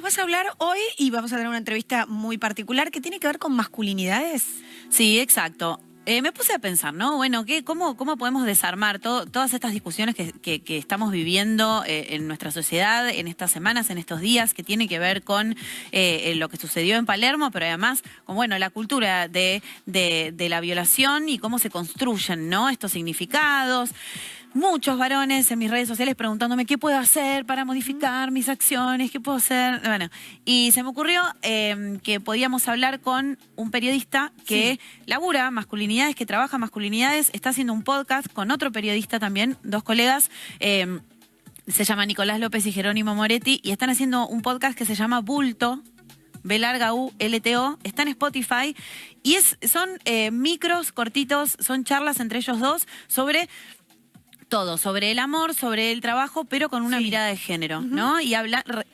vas a hablar hoy y vamos a tener una entrevista muy particular que tiene que ver con masculinidades. Sí, exacto. Me puse a pensar, ¿no? Bueno, ¿cómo podemos desarmar todas estas discusiones que estamos viviendo en nuestra sociedad en estas semanas, en estos días, que tiene que ver con lo que sucedió en Palermo, pero además con, bueno, la cultura de la violación y cómo se construyen, ¿no? Estos significados. Muchos varones en mis redes sociales preguntándome qué puedo hacer para modificar mis acciones, qué puedo hacer. Bueno, y se me ocurrió que podíamos hablar con un periodista que labura masculinidades, que trabaja masculinidades, está haciendo un podcast con otro periodista también, dos colegas. Se llama Nicolás López y Jerónimo Moretti y están haciendo un podcast que se llama Bulto. B-U-L-T-O, está en Spotify y son micros, cortitos, son charlas entre ellos dos sobre todo, sobre el amor, sobre el trabajo, pero con una mirada de género, ¿no? Y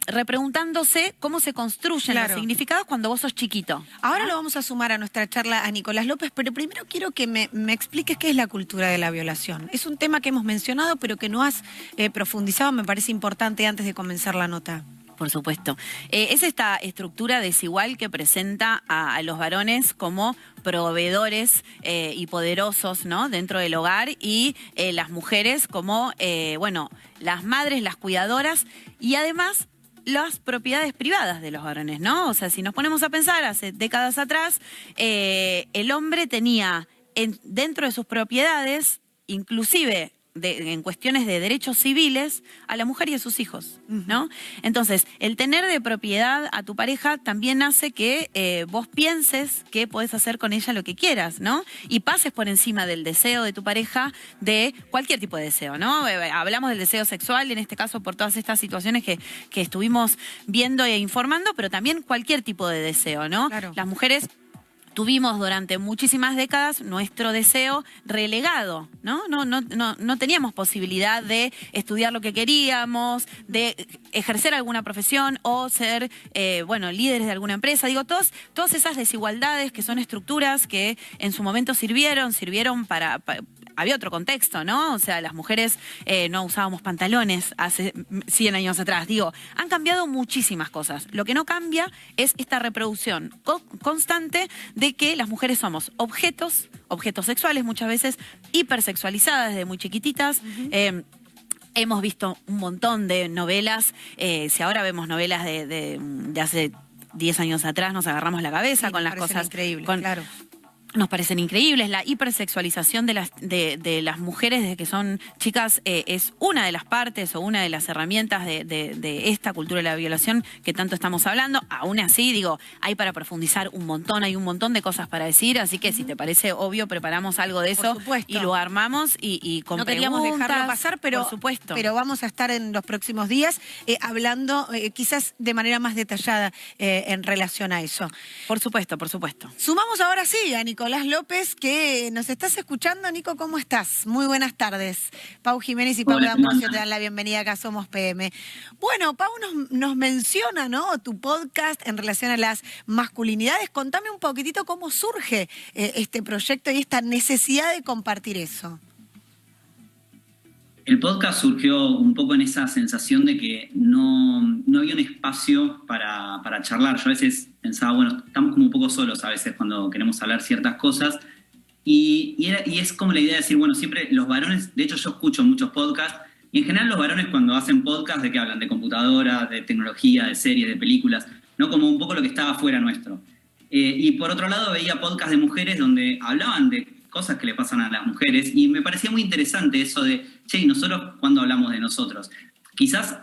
repreguntándose cómo se construyen los significados cuando vos sos chiquito. Ahora lo vamos a sumar a nuestra charla a Nicolás López, pero primero quiero que me expliques qué es la cultura de la violación. Es un tema que hemos mencionado, pero que no has profundizado, me parece importante antes de comenzar la nota. Por supuesto. Es esta estructura desigual que presenta a los varones como proveedores y poderosos, ¿no? Dentro del hogar y las mujeres como, bueno, las madres, las cuidadoras y además las propiedades privadas de los varones, ¿no? O sea, si nos ponemos a pensar, hace décadas atrás, el hombre tenía dentro de sus propiedades, inclusive en cuestiones de derechos civiles, a la mujer y a sus hijos, ¿no? Entonces, el tener de propiedad a tu pareja también hace que vos pienses que podés hacer con ella lo que quieras, ¿no? Y pases por encima del deseo de tu pareja, de cualquier tipo de deseo, ¿no? Hablamos del deseo sexual, en este caso por todas estas situaciones que estuvimos viendo e informando, pero también cualquier tipo de deseo, ¿no? Claro. Las mujeres tuvimos durante muchísimas décadas nuestro deseo relegado, ¿no? No teníamos posibilidad de estudiar lo que queríamos, de ejercer alguna profesión o ser, bueno, líderes de alguna empresa. Digo, todas esas desigualdades que son estructuras que en su momento sirvieron para había otro contexto, ¿no? O sea, las mujeres no usábamos pantalones hace 100 años atrás. Digo, han cambiado muchísimas cosas. Lo que no cambia es esta reproducción constante de que las mujeres somos objetos sexuales, muchas veces hipersexualizadas desde muy chiquititas. Hemos visto un montón de novelas. Si ahora vemos novelas de hace 10 años atrás, nos agarramos la cabeza con las cosas increíbles, claro. Nos parecen increíbles. La hipersexualización de las mujeres desde que son chicas es una de las partes o una de las herramientas de esta cultura de la violación que tanto estamos hablando. Aún así, digo, hay para profundizar un montón, hay un montón de cosas para decir, así que si te parece obvio, preparamos algo de eso y lo armamos y con no queríamos dejarlo pasar, pero, por supuesto. Pero vamos a estar en los próximos días hablando quizás de manera más detallada en relación a eso. Por supuesto, por supuesto. Sumamos ahora sí a Nicolás López, que nos estás escuchando. Nico, ¿cómo estás? Muy buenas tardes. Pau Jiménez y Pablo D'Ambrosio te dan la bienvenida acá, Somos PM. Bueno, Pau nos menciona, ¿no?, tu podcast en relación a las masculinidades. Contame un poquitito cómo surge este proyecto y esta necesidad de compartir eso. El podcast surgió un poco en esa sensación de que no había un espacio para charlar. Yo a veces pensaba, bueno, estamos como un poco solos a veces cuando queremos hablar ciertas cosas. Y es como la idea de decir, bueno, siempre los varones, de hecho yo escucho muchos podcasts, y en general los varones cuando hacen podcasts, ¿de qué hablan? De computadoras, de tecnología, de series, de películas, ¿no? Como un poco lo que estaba afuera nuestro. Y por otro lado veía podcasts de mujeres donde hablaban de cosas que le pasan a las mujeres, y me parecía muy interesante eso de, che, ¿y nosotros cuándo hablamos de nosotros? Quizás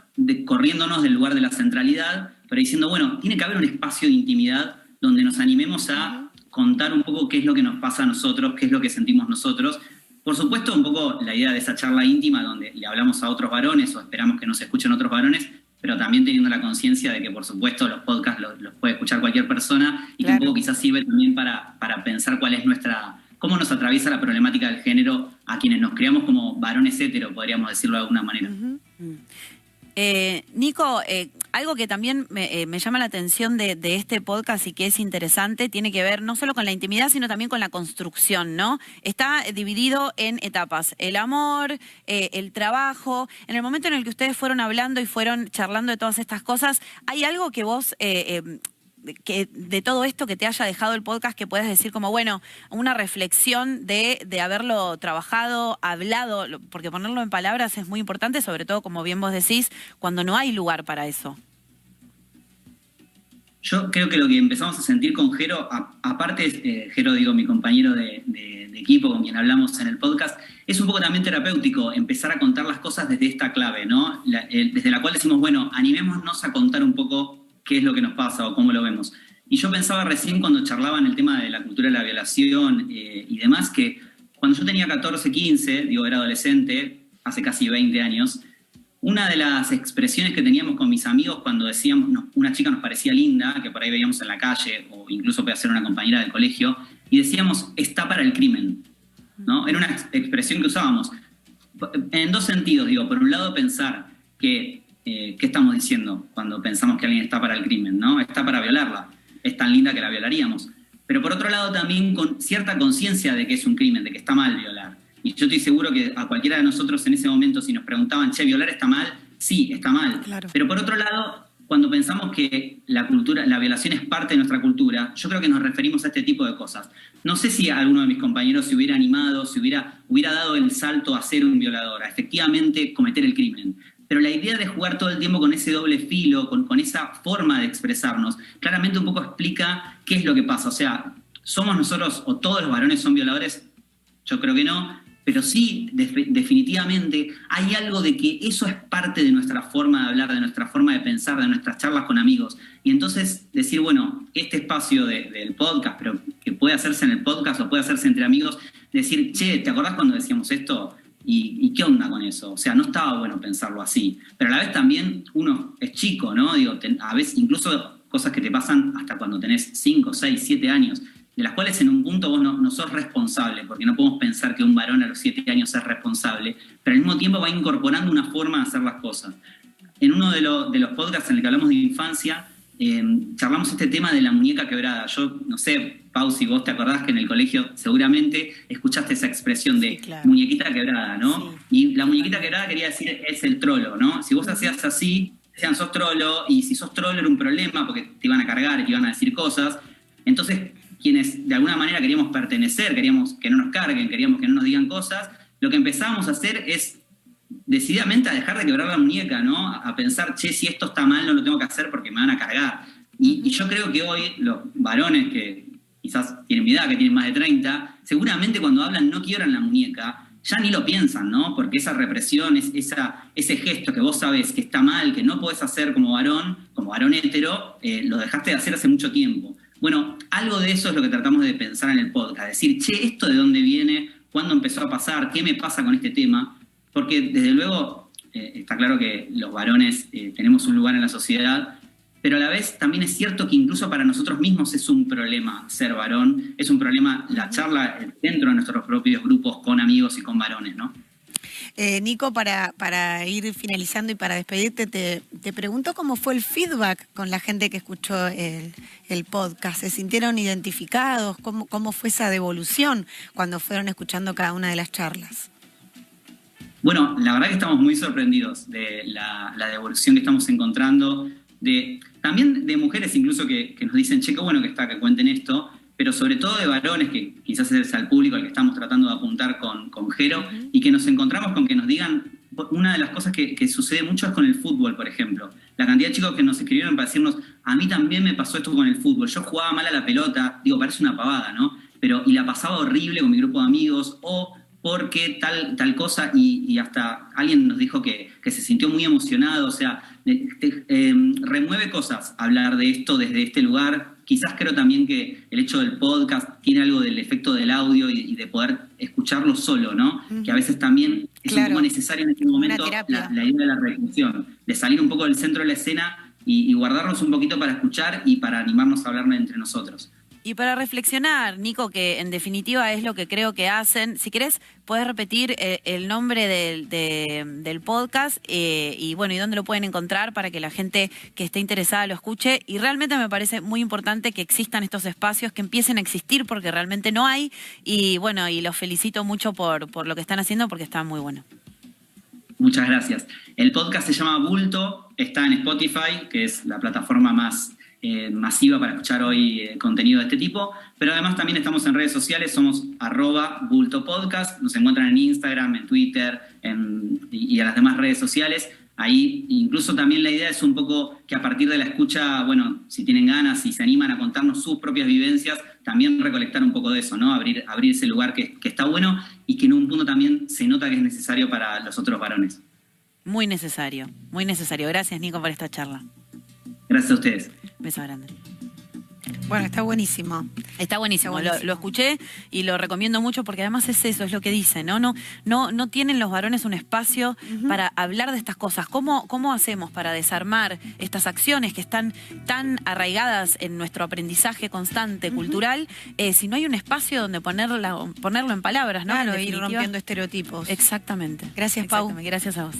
corriéndonos del lugar de la centralidad, pero diciendo, bueno, tiene que haber un espacio de intimidad donde nos animemos a contar un poco qué es lo que nos pasa a nosotros, qué es lo que sentimos nosotros. Por supuesto, un poco la idea de esa charla íntima donde le hablamos a otros varones o esperamos que nos escuchen otros varones, pero también teniendo la conciencia de que, por supuesto, los podcasts los puede escuchar cualquier persona y que un poco quizás sirve también para pensar cuál es cómo nos atraviesa la problemática del género a quienes nos creamos como varones héteros, podríamos decirlo de alguna manera. Nico, algo que también me llama la atención de este podcast y que es interesante, tiene que ver no solo con la intimidad, sino también con la construcción, ¿no? Está dividido en etapas, el amor, el trabajo. En el momento en el que ustedes fueron hablando y fueron charlando de todas estas cosas, ¿hay algo que vos... que de todo esto que te haya dejado el podcast que puedas decir como, bueno, una reflexión de haberlo trabajado, hablado, porque ponerlo en palabras es muy importante, sobre todo, como bien vos decís, cuando no hay lugar para eso? Yo creo que lo que empezamos a sentir con Jero, aparte, Jero, digo, mi compañero de equipo con quien hablamos en el podcast, es un poco también terapéutico empezar a contar las cosas desde esta clave, ¿no? Desde la cual decimos, bueno, animémonos a contar un poco qué es lo que nos pasa o cómo lo vemos. Y yo pensaba recién cuando charlaban el tema de la cultura de la violación y demás, que cuando yo tenía 14, 15, digo, era adolescente, hace casi 20 años, una de las expresiones que teníamos con mis amigos cuando decíamos, una chica nos parecía linda, que por ahí veíamos en la calle, o incluso podía ser una compañera del colegio, y decíamos, está para el crimen, ¿no? Era una expresión que usábamos. En dos sentidos, digo, por un lado pensar que ¿qué estamos diciendo cuando pensamos que alguien está para el crimen, ¿no? Está para violarla. Es tan linda que la violaríamos. Pero por otro lado también con cierta conciencia de que es un crimen, de que está mal violar. Y yo estoy seguro que a cualquiera de nosotros en ese momento, si nos preguntaban, che, ¿violar está mal? Sí, está mal. Claro. Pero por otro lado, cuando pensamos que la violación es parte de nuestra cultura, yo creo que nos referimos a este tipo de cosas. No sé si alguno de mis compañeros se hubiera animado, si hubiera dado el salto a ser un violador, a efectivamente cometer el crimen. Pero la idea de jugar todo el tiempo con ese doble filo, con esa forma de expresarnos, claramente un poco explica qué es lo que pasa. O sea, ¿somos nosotros o todos los varones son violadores? Yo creo que no, pero sí, definitivamente, hay algo de que eso es parte de nuestra forma de hablar, de nuestra forma de pensar, de nuestras charlas con amigos. Y entonces decir, bueno, este espacio del podcast, pero que puede hacerse en el podcast o puede hacerse entre amigos, decir, che, ¿te acordás cuando decíamos esto? ¿Y qué onda con eso? O sea, no estaba bueno pensarlo así. Pero a la vez también uno es chico, ¿no? Digo, a veces incluso cosas que te pasan hasta cuando tenés 5, 6, 7 años, de las cuales en un punto vos no sos responsable, porque no podemos pensar que un varón a los 7 años es responsable, pero al mismo tiempo va incorporando una forma de hacer las cosas. En uno de los podcasts en el que hablamos de infancia, charlamos este tema de la muñeca quebrada. Yo no sé, Pau, si vos te acordás que en el colegio seguramente escuchaste esa expresión de claro, muñequita quebrada, ¿no? Sí. Y la muñequita quebrada quería decir es el trolo, ¿no? Si vos hacías así, decían sos trolo, y si sos trolo era un problema porque te iban a cargar y te iban a decir cosas. Entonces, quienes de alguna manera queríamos pertenecer, queríamos que no nos carguen, queríamos que no nos digan cosas, lo que empezábamos a hacer es decididamente a dejar de quebrar la muñeca, ¿no? A pensar, che, si esto está mal no lo tengo que hacer porque me van a cargar. Y yo creo que hoy los varones que quizás tienen mi edad, que tienen más de 30, seguramente cuando hablan no quiebran la muñeca, ya ni lo piensan, ¿no? Porque esa represión, ese gesto que vos sabés que está mal, que no podés hacer como varón hétero, lo dejaste de hacer hace mucho tiempo. Bueno, algo de eso es lo que tratamos de pensar en el podcast, decir, che, ¿esto de dónde viene? ¿Cuándo empezó a pasar? ¿Qué me pasa con este tema? Porque desde luego está claro que los varones tenemos un lugar en la sociedad, pero a la vez también es cierto que incluso para nosotros mismos es un problema ser varón, es un problema la charla dentro de nuestros propios grupos con amigos y con varones, ¿no? Nico, para ir finalizando y para despedirte, te pregunto cómo fue el feedback con la gente que escuchó el podcast. ¿Se sintieron identificados? ¿Cómo fue esa devolución cuando fueron escuchando cada una de las charlas? Bueno, la verdad que estamos muy sorprendidos de la devolución que estamos encontrando, también de mujeres incluso que nos dicen, che, qué bueno que está, que cuenten esto, pero sobre todo de varones, que quizás es al público al que estamos tratando de apuntar con Jero, y que nos encontramos con que nos digan, una de las cosas que sucede mucho es con el fútbol, por ejemplo. La cantidad de chicos que nos escribieron para decirnos, a mí también me pasó esto con el fútbol, yo jugaba mal a la pelota, digo, parece una pavada, ¿no? Y la pasaba horrible con mi grupo de amigos, o porque tal cosa, y hasta alguien nos dijo que se sintió muy emocionado, o sea, remueve cosas hablar de esto desde este lugar. Quizás creo también que el hecho del podcast tiene algo del efecto del audio y de poder escucharlo solo, ¿no? Que a veces también es un poco necesario en este momento la idea de la reflexión, de salir un poco del centro de la escena y guardarnos un poquito para escuchar y para animarnos a hablar entre nosotros. Y para reflexionar, Nico, que en definitiva es lo que creo que hacen, si querés, podés repetir el nombre del podcast y bueno, y dónde lo pueden encontrar para que la gente que esté interesada lo escuche. Y realmente me parece muy importante que existan estos espacios, que empiecen a existir porque realmente no hay. Y bueno, y los felicito mucho por lo que están haciendo porque está muy bueno. Muchas gracias. El podcast se llama Bulto, está en Spotify, que es la plataforma más masiva para escuchar hoy contenido de este tipo, pero además también estamos en redes sociales, somos @BultoPodcast, nos encuentran en Instagram, en Twitter y en las demás redes sociales. Ahí incluso también la idea es un poco que a partir de la escucha, bueno, si tienen ganas y se animan a contarnos sus propias vivencias, también recolectar un poco de eso, ¿no? Abrir ese lugar que está bueno y que en un punto también se nota que es necesario para los otros varones. Muy necesario, muy necesario. Gracias, Nico, por esta charla. Gracias a ustedes. Beso grande. Bueno, está buenísimo. Está buenísimo. Está buenísimo. Lo escuché y lo recomiendo mucho porque además es eso, es lo que dice, ¿no? No tienen los varones un espacio para hablar de estas cosas. ¿Cómo hacemos para desarmar estas acciones que están tan arraigadas en nuestro aprendizaje constante, cultural, si no hay un espacio donde ponerlo en palabras, ¿no? Claro, En ir definitiva. rompiendo estereotipos. Exactamente. Gracias, Pau. Exactamente. Gracias a vos.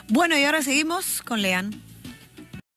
Bueno, y ahora seguimos con Lean.